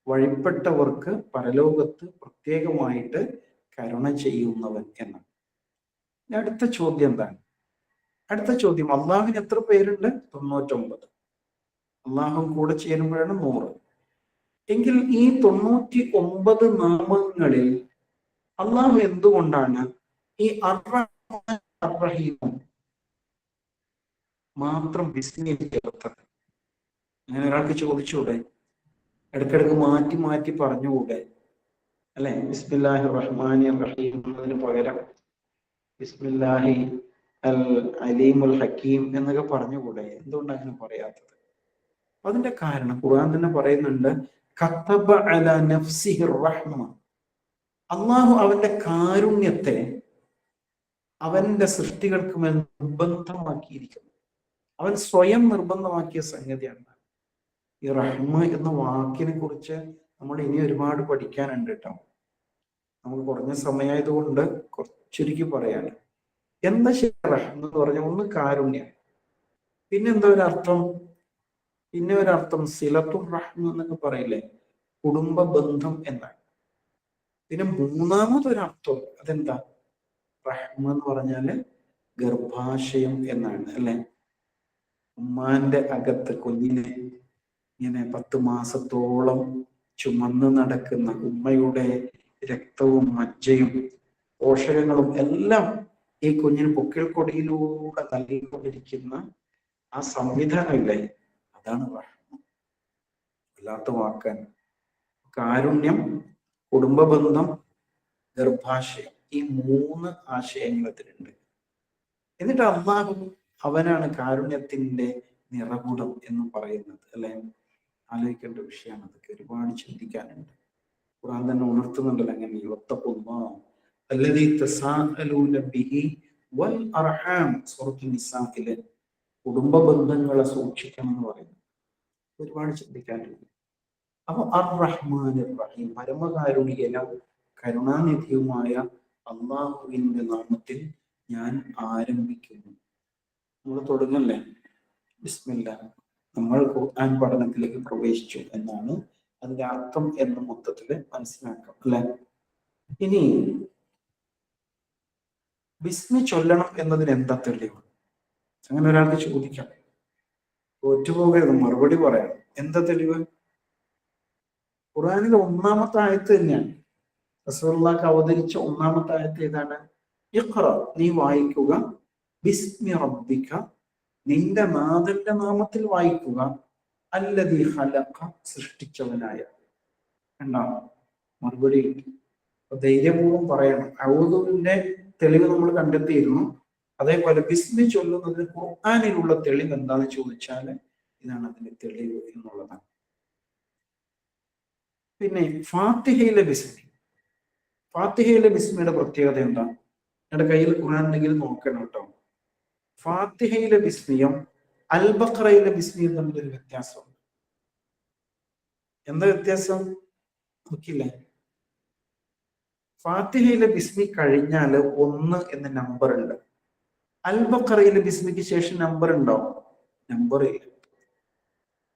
വഴിപ്പെട്ടവർക്ക് പരലോകത്ത് പ്രത്യേകമായിട്ട് കരുണ ചെയ്യുന്നവൻ എന്നാണ്. അടുത്ത ചോദ്യം എന്താണ്? അടുത്ത ചോദ്യം, അള്ളാഹുവിന് എത്ര പേരുണ്ട്? 99. അള്ളാഹു കൂടെ ചേരുമ്പോഴാണ് 100. എങ്കിൽ ഈ 99 നാമങ്ങളിൽ അള്ളാഹു എന്തുകൊണ്ടാണ് ഈ അർ-റഹീമും മാത്രം ബിസ്മിയിൽ ചേർത്തത്? അങ്ങനെ ഒരാൾക്ക് ചോദിച്ചൂടെ? ഇടയ്ക്കിടയ്ക്ക് മാറ്റി മാറ്റി പറഞ്ഞുകൂടെ? അല്ലെ? ബിസ്മില്ലാഹി റഹ്മാനി റഹീം എന്നതിന് പകരം ബിസ്മില്ലാഹി അൽ അലീമുൽ ഹക്കീം എന്നൊക്കെ പറഞ്ഞുകൂടെ? എന്തുകൊണ്ടാണ് അങ്ങനെ പറയാത്തത്? അതിന്റെ കാരണം ഖുർആൻ തന്നെ പറയുന്നുണ്ട്, കതബ അലാ നഫ്സിഹി റഹ്മ. അള്ളാഹു അവന്റെ കാരുണ്യത്തെ അവന്റെ സൃഷ്ടികൾക്ക് മേൽ നിർബന്ധമാക്കിയിരിക്കുന്നു. അവൻ സ്വയം നിർബന്ധമാക്കിയ സംഗതിയാണ്. ഈ റഹ്മ എന്ന വാക്കിനെ കുറിച്ച് നമ്മൾ ഇനി ഒരുപാട് പഠിക്കാനുണ്ട് കേട്ടോ. നമുക്ക് കുറഞ്ഞ സമയമായതുകൊണ്ട് ചുരുക്കി പറയാണ്. എന്താ ശരി റഹ്മ എന്ന് പറഞ്ഞാൽ? ഒന്ന് കാരുണ്യം, പിന്നെന്താ ഒരർത്ഥം? പിന്നെ ഒരർത്ഥം സിലത്തുർ റഹ്മ എന്നൊക്കെ പറയില്ലേ, കുടുംബ ബന്ധം എന്നാണ്. പിന്നെ മൂന്നാമതൊരർത്ഥം അതെന്താ? റഹ്മ എന്ന് പറഞ്ഞാല് ഗർഭാശയം എന്നാണ് അല്ലെ? ഉമ്മാന്റെ അകത്ത് കുഞ്ഞിനെ ഇങ്ങനെ 10 മാസത്തോളം ചുമന്ന് നടക്കുന്ന ഉമ്മയുടെ രക്തവും മജ്ജയും പോഷകങ്ങളും എല്ലാം ഈ കുഞ്ഞിന് പൊക്കിൾ കൊടിയിലൂടെ നൽകിക്കൊണ്ടിരിക്കുന്ന ആ സംവിധാനമില്ലേ, അതാണ് റഹ്മ. അല്ലാത്ത വാക്കാൻ. കാരുണ്യം, കുടുംബ ബന്ധം, ഗർഭാശയം, ഈ 3 ആശയങ്ങൾ ഇതിലുണ്ട്. എന്നിട്ട് അള്ളാഹു അവനാണ് കാരുണ്യത്തിന്റെ നിറകുടം എന്ന് പറയുന്നത് അല്ലെ? ആലോചിക്കേണ്ട വിഷയമാണ്. അതൊക്കെ ഒരുപാട് ചിന്തിക്കാനുണ്ട്. ഖുർആൻ തന്നെ ഉണർത്തുന്നുണ്ടല്ലോ അങ്ങനെ, സൂറത്തുൽ നിസാഇലെ കുടുംബ ബന്ധങ്ങളെ സൂക്ഷിക്കണം എന്ന് പറയുന്നു. ഒരുപാട് ചിന്തിക്കാനുണ്ട്. അപ്പൊ അർ റഹ്മാൻ റഹീം, പരമകാരുണികനും കരുണാനിധിയുമായ അള്ളാഹുവിന്റെ നാമത്തിൽ ഞാൻ ആരംഭിക്കുന്നു. നമ്മൾ തുടങ്ങല്ലേ? ബിസ്മില്ലാ. നമ്മൾ ഖുർആൻ പഠനത്തിലേക്ക് പ്രവേശിച്ചു എന്നാണ് അതിന്റെ അർത്ഥം എന്ന് മൊത്തത്തില് മനസ്സിലാക്കാം അല്ലെ? ഇനി ബിസ്മി ചൊല്ലണം എന്നതിന് എന്താ തെളിവ്? അങ്ങനെ ഒരാൾക്ക് ചോദിക്കാം. തോറ്റുപോകരുത്, മറുപടി പറയണം. എന്താ തെളിവ്? ഖുർആനിലെ 1-ാമത്തെ ആയത്ത് തന്നെയാണ്. റസൂലുള്ളാഹിക്ക് അവതരിച്ച 1-ാമത്തെ ആയത്ത് ഏതാണ്? ഇഖ്റ, നീ വായിക്കുക, ബിസ്മി റബ്ബിക, നിന്റെ നാഥന്റെ നാമത്തിൽ വായിക്കുക, അല്ലദീ ഖലഖ, സൃഷ്ടിച്ചവനായ. കണ്ടോ? മറുപടി ധൈര്യപൂർവ്വം പറയണം. ഔദുവിന്റെ തെളിവ് നമ്മൾ കണ്ടെത്തിയിരുന്നു. അതേപോലെ ബിസ്മി ചൊല്ലുന്നതിന് ഖുർആനിലുള്ള തെളിവ് എന്താന്ന് ചോദിച്ചാൽ ഇതാണ് അതിന്റെ തെളിവ് എന്നുള്ളതാണ്. പിന്നെ ഫാത്തിഹയിലെ ബിസ്മി, ഫാത്തിഹയിലെ ബിസ്മിയുടെ പ്രത്യേകത എന്താ? നിങ്ങളുടെ കയ്യിൽ ഖുർആൻ ഉണ്ടെങ്കിൽ നോക്കണം കേട്ടോ. ഫാത്തിഹയിലെ ബിസ്മിയും അൽ ബഖറയിലെ ബിസ്മിയും തമ്മിലൊരു വ്യത്യാസമുണ്ട്. എന്താ വ്യത്യാസം നോക്കില്ലേ? ഫാത്തിഹയിലെ ബിസ്മി കഴിഞ്ഞാൽ 1 എന്ന നമ്പർ ഉണ്ട്. അൽ ബഖറയിലെ ബിസ്മിക്ക് ശേഷം നമ്പർ ഉണ്ടോ? നമ്പർ ഇല്ല.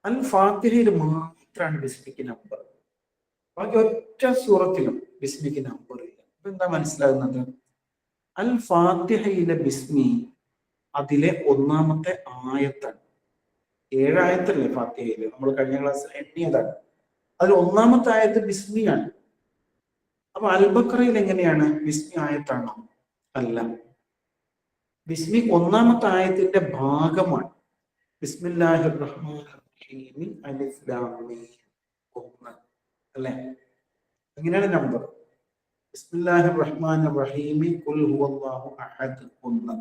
അൽ ഫാത്തിഹയിൽ മാത്രമാണ് ബിസ്മിക്ക് നമ്പർ. ബാക്കി ഒറ്റ സൂറത്തിലും ബിസ്മിക്ക് നമ്പർ ഇല്ല. അപ്പൊ എന്താ മനസ്സിലാകുന്നത്? അൽ ഫാത്തിഹയിലെ ബിസ്മി അതിലെ 1-ാമത്തെ ആയത്താണ്. 7 ആയത്തല്ലേ ഫാത്തിഹയില്? നമ്മൾ കഴിഞ്ഞ ക്ലാസ്സിൽ എണ്ണിയതാണ്. അതിൽ 1-ാമത്തെ ആയത്ത് ബിസ്മിയാണ്. അപ്പൊ അൽ ബഖറയിൽ എങ്ങനെയാണ്? ബിസ്മി ആയത്താണോ? അല്ല. ബിസ്മി 1-ാമത്തെ ആയത്തിന്റെ ഭാഗമാണ്. ബിസ്മില്ലാഹിർ റഹ്മാനിർ റഹീം അലിഫ് ലാം മീം 1 അല്ലേ? അങ്ങനെയാണ് നമ്പർ. ബിസ്മില്ലാഹിർ റഹ്മാനിർ റഹീം ഖുൽ ഹുവല്ലാഹു അഹദ് 1.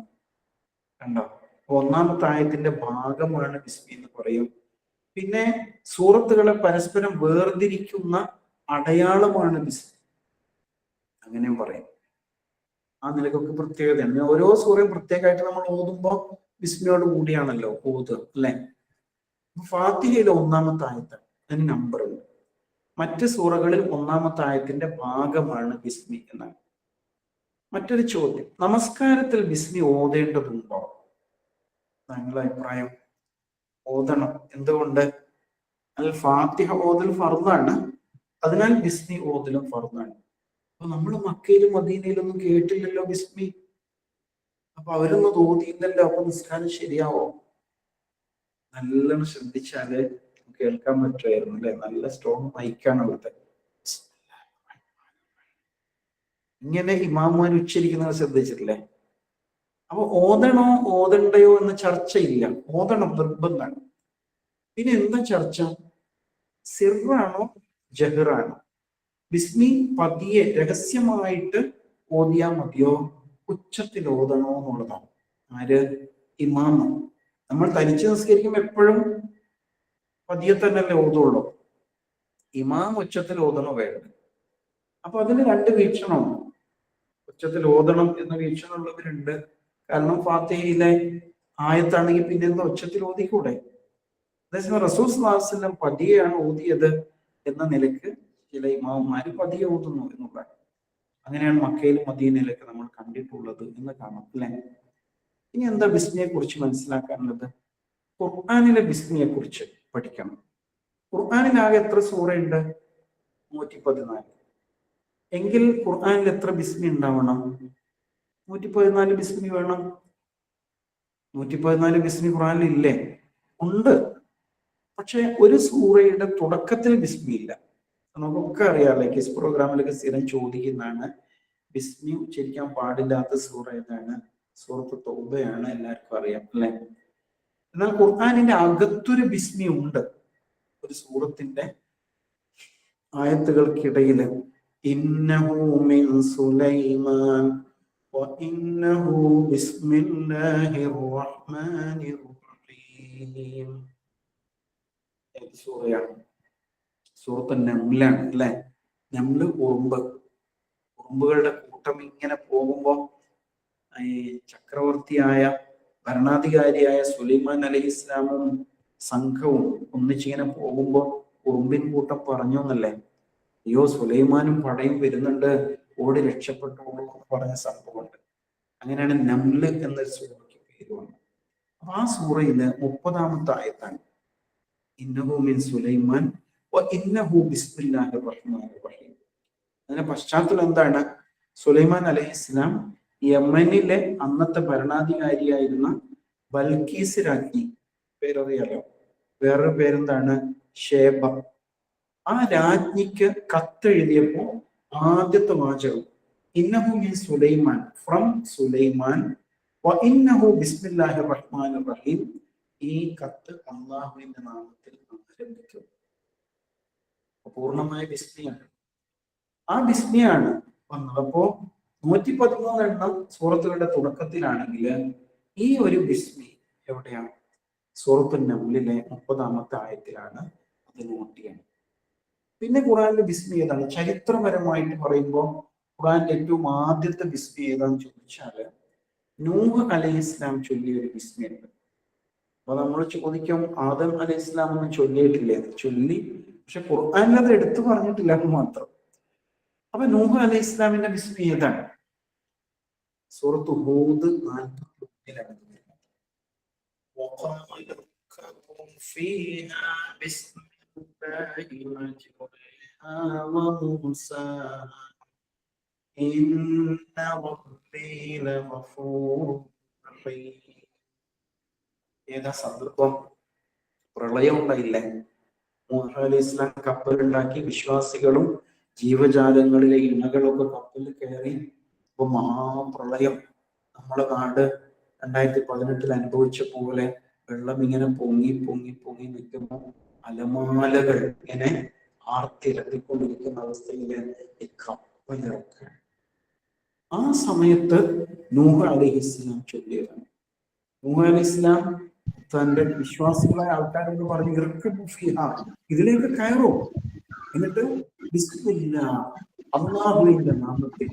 കണ്ടോ? 1-ാമത്തെ ആയത്തിന്റെ ഭാഗമാണ് ബിസ്മി എന്ന് പറയും. പിന്നെ സൂറത്തുകളെ പരസ്പരം വേർതിരിക്കുന്ന അടയാളമാണ് ബിസ്മി, അങ്ങനെയും പറയും. ആ നിലക്കൊക്കെ പ്രത്യേകതയാണ്. ഓരോ സൂറയും പ്രത്യേകമായിട്ട് നമ്മൾ ഓതുമ്പോൾ ബിസ്മിയോട് കൂടിയാണല്ലോ ഓതുക, അല്ലെ? ഫാത്തിഹയിലെ ഒന്നാമത്തെ ആയത്താണ്, അതിന് നമ്പർ ഉണ്ട്. മറ്റ് സൂറകളിൽ ഒന്നാമത്തെ ആയത്തിന്റെ ഭാഗമാണ് ബിസ്മി എന്നാണ്. മറ്റൊരു ചോദ്യം, നമസ്കാരത്തിൽ ബിസ്മി ഓതേണ്ടതുണ്ടോ? നിങ്ങളുടെ അഭിപ്രായം? ഓതണം. എന്തുകൊണ്ട്? അൽ ഫാത്തിഹ ഓതൽ ഫർദാണ്, അതിനാൽ ബിസ്മി ഓതലും ഫർദാണ്. അപ്പൊ നമ്മൾ മക്കയിലും മദീനയിലൊന്നും കേട്ടില്ലല്ലോ ബിസ്മി. അപ്പൊ അവരൊന്നും ഓതിയില്ലല്ലോ, അപ്പൊ നിസ്കാരം ശരിയാവോ? നല്ലോണം ശ്രദ്ധിച്ചാല് കേൾക്കാൻ പറ്റുമായിരുന്നു, അല്ലെ? നല്ല സ്ട്രോങ് മൈക്കാണ് അവിടുത്തെ. ഇങ്ങനെ ഇമാമുമാർ ഉച്ചരിക്കുന്നത് ശ്രദ്ധിച്ചിട്ടില്ലേ? അപ്പൊ ഓതണോ ഓതണ്ടയോ എന്ന ചർച്ചയില്ല, ഓതണം, നിർബന്ധമാണ്. പിന്നെ എന്താ ചർച്ച? സിറാണോ ജഹറാണോ? ബിസ്മി പതിയെ രഹസ്യമായിട്ട് ഓതിയാ മതിയോ, ഉച്ചത്തിൽ ഓതണോ എന്നുള്ളതാണ്. ആര്? ഇമാമ. നമ്മൾ തനിച്ച് നിസ്കരിക്കുമ്പോൾ എപ്പോഴും പതിയെ തന്നെയല്ലേ ഓതുള്ളൂ. ഇമാം ഉച്ചത്തിൽ ഓതണോ വേണ്ടത്? അപ്പൊ അതിന് രണ്ട് വീക്ഷണമാണ്. ഉച്ചത്തിൽ ഓതണം എന്ന വീക്ഷണമുള്ളവരുണ്ട്. കാരണം ഫാത്തിഹയിലെ ആയത്താണെങ്കിൽ പിന്നെ എന്താ ഉച്ചത്തിൽ ഓതിക്കൂടെ? അതേസമയം റസൂൽ സ്വല്ലല്ലാഹു അലൈഹി വസല്ലം പതിയെയാണ് ഓതിയത് എന്ന നിലയ്ക്ക് ചില ഇമാമുമാര് പതിയെ ഓതുന്നു എന്നുള്ളതാണ്. അങ്ങനെയാണ് മക്കയിലും മദീനയിലൊക്കെ നമ്മൾ കണ്ടിട്ടുള്ളത് എന്ന് കാണാം, അല്ലെ? ഇനി എന്താ ബിസ്മിയെ കുറിച്ച് മനസ്സിലാക്കാനുള്ളത്? ഖുർആനിലെ ബിസ്മിയെ കുറിച്ച് പഠിക്കണം. ഖുർആനിലാകെ എത്ര സൂറയുണ്ട്? 114. എങ്കിൽ ഖുർആനിൽ എത്ര ബിസ്മി ഉണ്ടാവണം? 114 ബിസ്മി വേണം. 114 ബിസ്മി ഖുർആനിൽ ഇല്ലേ? ഉണ്ട്. പക്ഷെ ഒരു സൂറയുടെ തുടക്കത്തിൽ ബിസ്മി ഇല്ല. നമുക്കൊക്കെ അറിയാമല്ലേ, കിസ് പ്രോഗ്രാമിലൊക്കെ സ്ഥിരം ചോദിക്കുന്നതാണ്, ബിസ്മി ഉച്ചരിക്കാൻ പാടില്ലാത്ത സൂറ ഏതാണ്? സൂറത്ത് തൗബയാണ്, എല്ലാവർക്കും അറിയാം, അല്ലെ? എന്നാൽ ഖുർആനിന്റെ അകത്തൊരു ബിസ്മി ഉണ്ട്. ഒരു സൂറത്തിന്റെ ആയത്തുകൾക്കിടയിൽ ഇന്നഹു മിൻ സുലൈമാൻ വഇന്നഹു ബിസ്മില്ലാഹിർ റഹ്മാനിർ റഹീം. സൂറയാണ് സൂറത്ത് നംലാണ്, അല്ലെ? നംല് ഉറുമ്പ്, ഉറുമ്പുകളുടെ കൂട്ടം ഇങ്ങനെ പോകുമ്പോ ഈ ചക്രവർത്തിയായ ഭരണാധികാരിയായ സുലൈമാൻ അലൈഹി ഇസ്ലാമും സംഘവും ഒന്നിച്ചിങ്ങനെ പോകുമ്പോ ഉറുമ്പിൻ കൂട്ടം പറഞ്ഞു എന്നല്ലേ, അയ്യോ സുലൈമാനും പടയും വരുന്നുണ്ട്, ഓടി രക്ഷപ്പെട്ടോളൂ പറഞ്ഞ സംഭവമുണ്ട്. അങ്ങനെയാണ് നംല് എന്ന സൂറയ്ക്ക് പേര് വന്നത്. അപ്പൊ ആ സൂറയില് 30-ാമത്തെ ആയത്താണ് ഇന്നഹു മിൻ സുലൈമാൻ വഇന്നഹു ബിസ്മില്ലാഹിർ റഹ്മാനിർ റഹീം. അതിന്റെ പശ്ചാത്തലം എന്താണ്? സുലൈമാൻ അലൈഹിസ്സലാം യമനിലെ അന്നത്തെ ഭരണാധികാരിയായിരുന്ന ബൽക്കീസ് രാജ്ഞി, പേരറിയാലോ, വേറൊരു പേരെന്താണ്? ഷേബ. ആ രാജ്ഞിക്ക് കത്തെഴുതിയപ്പോ ആദ്യത്തെ വാചകം ഇന്നഹു മിൻ സുലൈമാൻ, ഫ്രം സുലൈമാൻ, വഇന്നഹു ബിസ്മില്ലാഹിർ റഹ്മാനിർ റഹീം. ഈ കത്ത് അള്ളാഹുവിന്റെ നാമത്തിൽ ആരംഭിക്കും. പൂർണ്ണമായ ബിസ്മിയാണ്. ആ ബിസ്മിയാണ് വന്നത്. അപ്പോ 113 എണ്ണം സൂറത്തുകളുടെ തുടക്കത്തിലാണെങ്കിൽ ഈ ഒരു ബിസ്മി എവിടെയാണ്? സൂറത്തുൽ നംലിലെ 30-ാമത്തെ ആയത്തിലാണ്. അത് നോട്ട് ചെയ്യണം. പിന്നെ ഖുറാനിലെ ബിസ്മി ഏതാണ്? ചരിത്രപരമായിട്ട് പറയുമ്പോൾ ഖുറാനിലെ ഏറ്റവും ആദ്യത്തെ ബിസ്മി ഏതാന്ന് ചോദിച്ചാല് നൂഹ് അലൈഹി ഇസ്ലാം ചൊല്ലിയ ഒരു ബിസ്മി ഉണ്ട്. അപ്പൊ നമ്മൾ ചോദിക്കും, ആദം അലൈഹി ഇസ്ലാം ഒന്നും ചൊല്ലിയിട്ടില്ലേ? ചൊല്ലി, പക്ഷെ ഖുർആനിൽ അത് എടുത്തു പറഞ്ഞിട്ടില്ല എന്ന് മാത്രം. അപ്പൊ നൂഹ് അലൈഹി ഇസ്ലാമിന്റെ ബിസ്മി ഏതാണ്? സൂറത്ത് ഹൂദ് 41-ലാണ്. ഏതാ സന്ദർഭം? പ്രളയം ഉണ്ടായില്ലേ? നൂഹ് അലൈഹി ഇസ്ലാം കപ്പലുണ്ടാക്കി, വിശ്വാസികളും ജീവജാലങ്ങളിലെ ഇണകളൊക്കെ കപ്പലിൽ കയറി. ഇപ്പൊ മഹാപ്രളയം. നമ്മുടെ നാട് 2018 അനുഭവിച്ച പോലെ വെള്ളം ഇങ്ങനെ പൊങ്ങി പൊങ്ങി പൊങ്ങി നിൽക്കുമ്പോൾ അലമാലകൾ ഇങ്ങനെ ആർത്തിരത്തിക്കൊണ്ടിരിക്കുന്ന അവസ്ഥയില് ഈ കപ്പലിറക്കുക. ആ സമയത്ത് നൂഹ് അലൈഹി ഇസ്ലാം ചൊല്ലിയതാണ്. നൂഹ് അലൈഹി ഇസ്ലാം തന്റെ വിശ്വാസികളായ ആൾക്കാരോട് പറഞ്ഞു ഇർക്കബൂ ഫീഹാ, ഇതിലേക്ക് കയറൂ, എന്നിട്ട് ബിസ്മില്ലാ, അള്ളാഹുവിന്റെ നാമത്തിൽ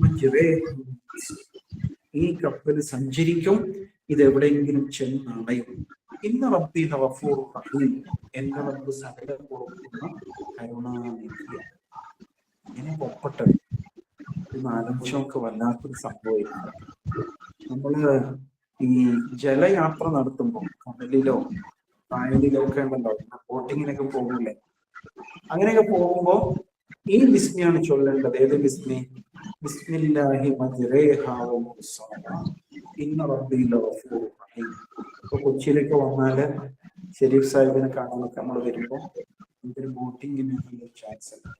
മജ്റേഹാ, ഈ കപ്പൽ സഞ്ചരിക്കും, ഇത് എവിടെയെങ്കിലും ചെന്നണയും. ഇന്ന റബ്ബി ഗഫൂർ റഹീം, എന്റെ റബ്ബ് സകല പൊറുക്കുന്ന കരുണാനിധിയാണ്. ഇങ്ങനെ പൊപ്പട്ടത് ഇത് ആലോചിച്ചൊക്കെ വല്ലാത്തൊരു സംഭവമായിരുന്നു. നമ്മള് ഈ ജലയാത്ര നടത്തുമ്പോൾ കടലിലോ കായലിലോ ഒക്കെ ഉണ്ടല്ലോ, ബോട്ടിങ്ങിനൊക്കെ പോകില്ലേ, അങ്ങനെയൊക്കെ പോകുമ്പോ ഈ ബിസ്മിയാണ് ചൊല്ലേണ്ടത്. ഏത് ബിസ്മി? ബിസ്മില്ലാഹി മജ്റേഹാ വ മുർസാഹാ ഇന്ന റബ്ബി ലഗഫൂർ റഹീം. ഇപ്പൊ കൊച്ചിയിലൊക്കെ വന്നാല് ഷെരീഫ് സാഹിബിനെ കാണാനൊക്കെ നമ്മൾ വരുമ്പോ എന്തൊരു ബോട്ടിങ്ങിന് ചാൻസ് ഉണ്ട്.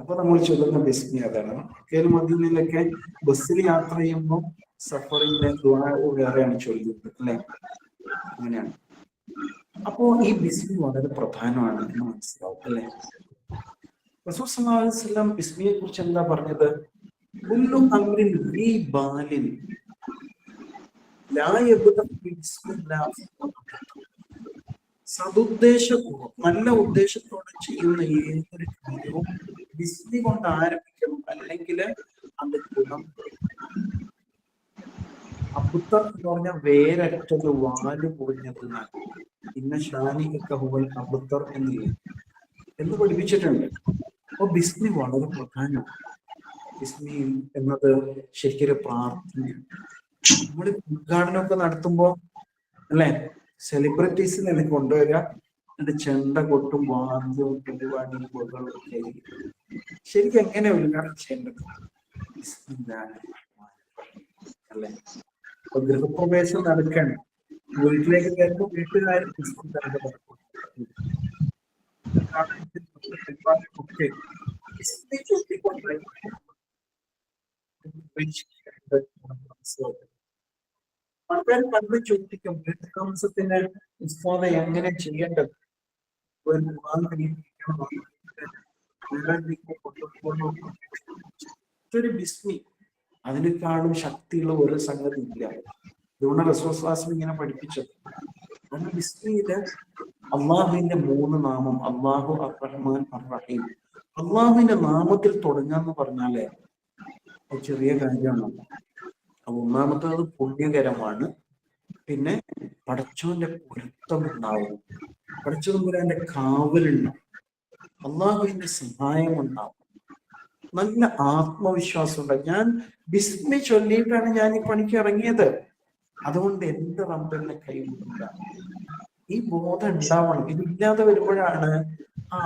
അപ്പൊ നമ്മൾ ചൊല്ലുന്ന ബിസ്മി അതാണ്. മക്കയിൽ മദീനയിലൊക്കെ ബസ്സിൽ യാത്ര ചെയ്യുമ്പോൾ സഫറിന്റെ ദുആ വേറെയാണ് ചൊല്ലുന്നത്, അല്ലെ? അങ്ങനെയാണ്. അപ്പോ ഈ ബിസ്മി വളരെ പ്രധാനമാണ് എന്ന് മനസ്സിലാവും, അല്ലെ? റസൂൽ സല്ലല്ലാഹു അലൈഹി വസല്ലം ബിസ്മിയെ കുറിച്ച് എന്താ പറഞ്ഞത്? കുല്ലു അംരിൻ ദീ ബാലിൻ ലാ യബ്ദഅ ബിസ്മില്ലാഹ്, സതുദ്ദേശപൂർവ്വം നല്ല ഉദ്ദേശത്തോടെ ചെയ്യുന്ന ഏതൊരു കാര്യവും ബിസ്മി കൊണ്ട് ആരംഭിക്കണം, അല്ലെങ്കിൽ അത് ഗുണം. അബുത്തർ എന്ന് പറഞ്ഞ വേരറ്റത്, വാല് പൊളിഞ്ഞത്. ഇന്ന ഷാനിക ഹുവൽ അബുത്തർ എന്നില്ലേ എന്ന് പഠിപ്പിച്ചിട്ടുണ്ട്. അപ്പൊ ബിസ്മി വളരെ പ്രധാനമാണ്. ബിസ്മി എന്നത് ശരിക്കൊരു പ്രാർത്ഥനയാണ്. നമ്മൾ ഉദ്ഘാടനമൊക്കെ നടത്തുമ്പോ, അല്ലെ, സെലിബ്രിറ്റീസിനെ കൊണ്ടുവരിക, എന്നിട്ട് ചെണ്ട കൊട്ടും വാദ്യവും പരിപാടിയും ബഹളവും ഒക്കെ ആയിരിക്കും. ശരിക്കും എങ്ങനെ ഉദ്ഘാടനം ചെയ്യേണ്ടത്? അല്ലെ? ഇപ്പൊ ഗൃഹപ്രവേശം നടക്കണം, വീട്ടിലേക്ക് കയറുമ്പോൾ വീട്ടുകാർ ആൾക്കാർ കണ്ടു ചോദിക്കും താമസത്തിന് ഉസ്താദ എങ്ങനെ ചെയ്യേണ്ടത്, ഒരു ബിസ്മി അതിനേക്കാളും ശക്തിയുള്ള ഒരു സംഗതി ഇല്ല. അതുകൊണ്ട് റസൂൽ സ്വല്ലല്ലാഹു ഇങ്ങനെ പഠിപ്പിച്ചത്. കാരണം ബിസ്മിയില് അള്ളാഹുവിന്റെ 3 നാമം, അള്ളാഹു അർ-റഹ്മാൻ അർ-റഹീം, അള്ളാഹുവിന്റെ നാമത്തിൽ തുടങ്ങാന്ന് പറഞ്ഞാലേ ചെറിയ കാര്യമാണ്. ഒന്നാമത്തേത് പുണ്യകരമാണ്. പിന്നെ പടച്ചോന്റെ പൊരുത്തം ഉണ്ടാവും, പടച്ചോന്റെ കാവലുണ്ടാവും, അള്ളാഹുവിന്റെ സഹായം ഉണ്ടാവും, നല്ല ആത്മവിശ്വാസം ഉണ്ടാവും. ഞാൻ ബിസ്മി ചൊല്ലിയിട്ടാണ് ഞാൻ ഈ പണിക്ക് ഇറങ്ങിയത്, അതുകൊണ്ട് എന്റെ റബ്ബിനെ കൈവിടില്ല. ഈ ബോധം ഉണ്ടാവണം. ഇതില്ലാതെ വരുമ്പോഴാണ്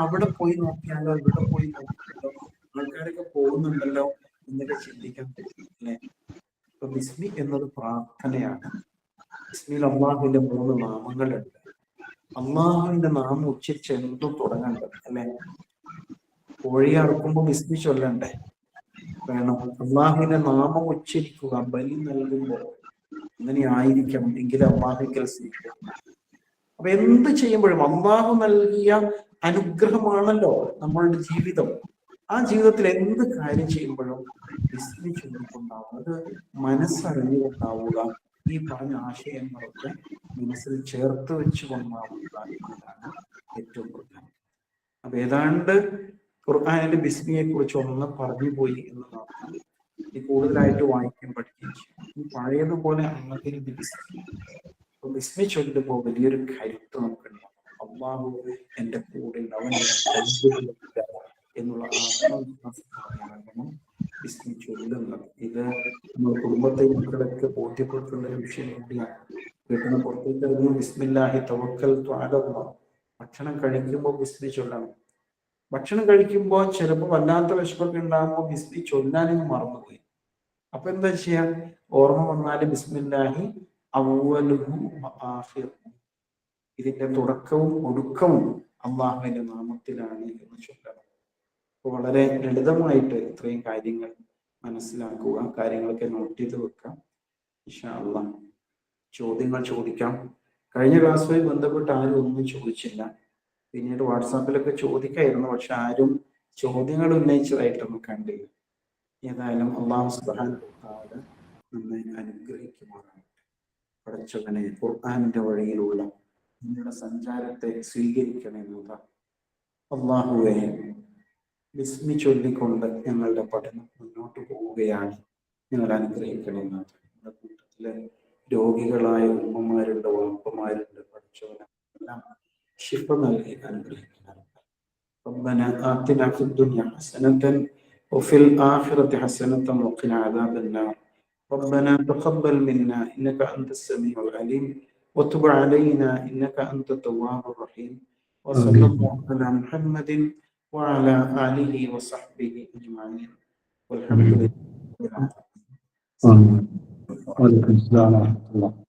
അവിടെ പോയി നോക്കിയാലോ, ഇവിടെ പോയി നോക്കിയാലോ, ആൾക്കാരൊക്കെ പോകുന്നുണ്ടല്ലോ എന്നൊക്കെ ചിന്തിക്കാൻ പറ്റും, അല്ലെ? അപ്പൊ ബിസ്മി എന്നത് പ്രാർത്ഥനയാണ്. ബിസ്മിയിൽ അള്ളാഹുവിന്റെ 3 നാമങ്ങളുണ്ട്. അള്ളാഹുവിന്റെ നാമം ഉച്ചരിച്ച് എന്തും തുടങ്ങേണ്ടത്, അല്ലെ? കോഴിയെ അറുക്കുമ്പോ ബിസ്മി ചൊല്ലണ്ടേ? വേണം. അള്ളാഹുവിന്റെ നാമം ഉച്ചരിക്കുക ബലി നൽകുമ്പോൾ അങ്ങനെ ആയിരിക്കണം, എങ്കിലും അള്ളാഹുവിൽ സ്വീകരിക്കും. അപ്പൊ എന്ത് ചെയ്യുമ്പോഴും അള്ളാഹു നൽകിയ അനുഗ്രഹമാണല്ലോ നമ്മളുടെ ജീവിതം. ആ ജീവിതത്തിൽ എന്ത് കാര്യം ചെയ്യുമ്പോഴും ബിസ്മി ചൊല്ലിക്കൊണ്ടാവുക, അത് മനസ്സറിഞ്ഞുകൊണ്ടാവുക, ഈ പറഞ്ഞ ആശയങ്ങളൊക്കെ മനസ്സിൽ ചേർത്ത് വെച്ച് കൊണ്ടാവുക എന്നതാണ് ഏറ്റവും പ്രധാനം. അപ്പൊ ഏതാണ്ട് ഖുർആനിലെ ബിസ്മിയെ കുറിച്ച് ഒന്ന് പറഞ്ഞു പോയി എന്ന് മാത്രം. ഈ കൂടുതലായിട്ട് വായിക്കാൻ പഠിക്കുകയും ചെയ്യും. ഈ പഴയതുപോലെ അങ്ങനത്തെ ബിസ്മി ചൊല്ലുമ്പോൾ വലിയൊരു കരുത്ത് നമുക്കുണ്ടാവും. അള്ളാഹു എന്റെ കൂടെ ഉണ്ട്, അവൻ എന്നെ കൈവിടില്ല എന്നുള്ള ആത്മവിശ്വാസത്തോടെയാണ് ബിസ്മി ചൊല്ലുന്നത്. ഇത് നമ്മുടെ കുടുംബത്തെ മക്കളൊക്കെ ബോധ്യപ്പെടുത്തുന്ന ഒരു വിഷയം കൂടിയാണ്. വീട്ടിന് പുറത്തേക്ക് ഇറങ്ങുമ്പോൾ ബിസ്മില്ലാഹി തവക്കൽതു അലല്ലാഹ്, ഭക്ഷണം കഴിക്കുമ്പോൾ ബിസ്മി ചൊല്ലണം. ഭക്ഷണം കഴിക്കുമ്പോൾ ചിലപ്പോൾ വല്ലാത്ത വിശപ്പൊക്കെ ഉണ്ടാകുമ്പോൾ ബിസ്മി ചൊല്ലാനും മറന്നുപോയി. അപ്പൊ എന്താ ചെയ്യാ? ഓർമ്മ വന്നാല് ബിസ്മില്ലാഹി അവ്വലുഹു വആഖിറുഹു, ഇതിന്റെ തുടക്കവും ഒടുക്കവും അള്ളാഹുവിന്റെ നാമത്തിലാണ് എന്ന് ചൊല്ലണം. അപ്പൊ വളരെ ലളിതമായിട്ട് ഇത്രയും കാര്യങ്ങൾ മനസ്സിലാക്കുക, കാര്യങ്ങളൊക്കെ നോട്ട് ചെയ്ത് വെക്കാം. ഇൻഷാ അല്ലാഹ് ചോദ്യങ്ങൾ ചോദിക്കാം. കഴിഞ്ഞ ക്ലാസ്സുമായി ബന്ധപ്പെട്ട് ആരും ഒന്നും ചോദിച്ചില്ല. പിന്നീട് വാട്സാപ്പിലൊക്കെ ചോദിക്കായിരുന്നു, പക്ഷെ ആരും ചോദ്യങ്ങൾ ഉന്നയിച്ചതായിട്ടൊന്നും കണ്ടില്ല. ഏതായാലും അല്ലാഹു സുബ്ഹാനഹു വ തആല നമ്മെ അനുഗ്രഹിക്കുമാറാകട്ടെ. പഠിച്ചവനെ ഖുർആന്റെ വഴിയിലുള്ള നിങ്ങളുടെ സഞ്ചാരത്തെ സ്വീകരിക്കണേ നാഥ. അല്ലാഹുവേ, ബിസ്മി ചൊല്ലിക്കൊണ്ട് ഞങ്ങളുടെ പഠനം മുന്നോട്ട് പോവുകയാണ്. ഞങ്ങൾ അനുഗ്രഹിക്കണേ നാഥ. നമ്മുടെ കൂട്ടത്തിലെ രോഗികളായ ഉമ്മമാരുണ്ട്, വാപ്പമാരുണ്ട്, പഠിച്ചവനെ എല്ലാം ശിഫ നൽകി അനുഗ്രഹിക്കണം. ربنا آتنا في الدنيا حسنة وفي الآخرة حسنة وقنا عذاب النار. ربنا تقبل منا إنك أنت السميع العليم وتب علينا إنك أنت التواب الرحيم. وصلى الله على محمد وعلى آله وصحبه أجمعين والحمد لله. وعليكم السلام ورحمة الله.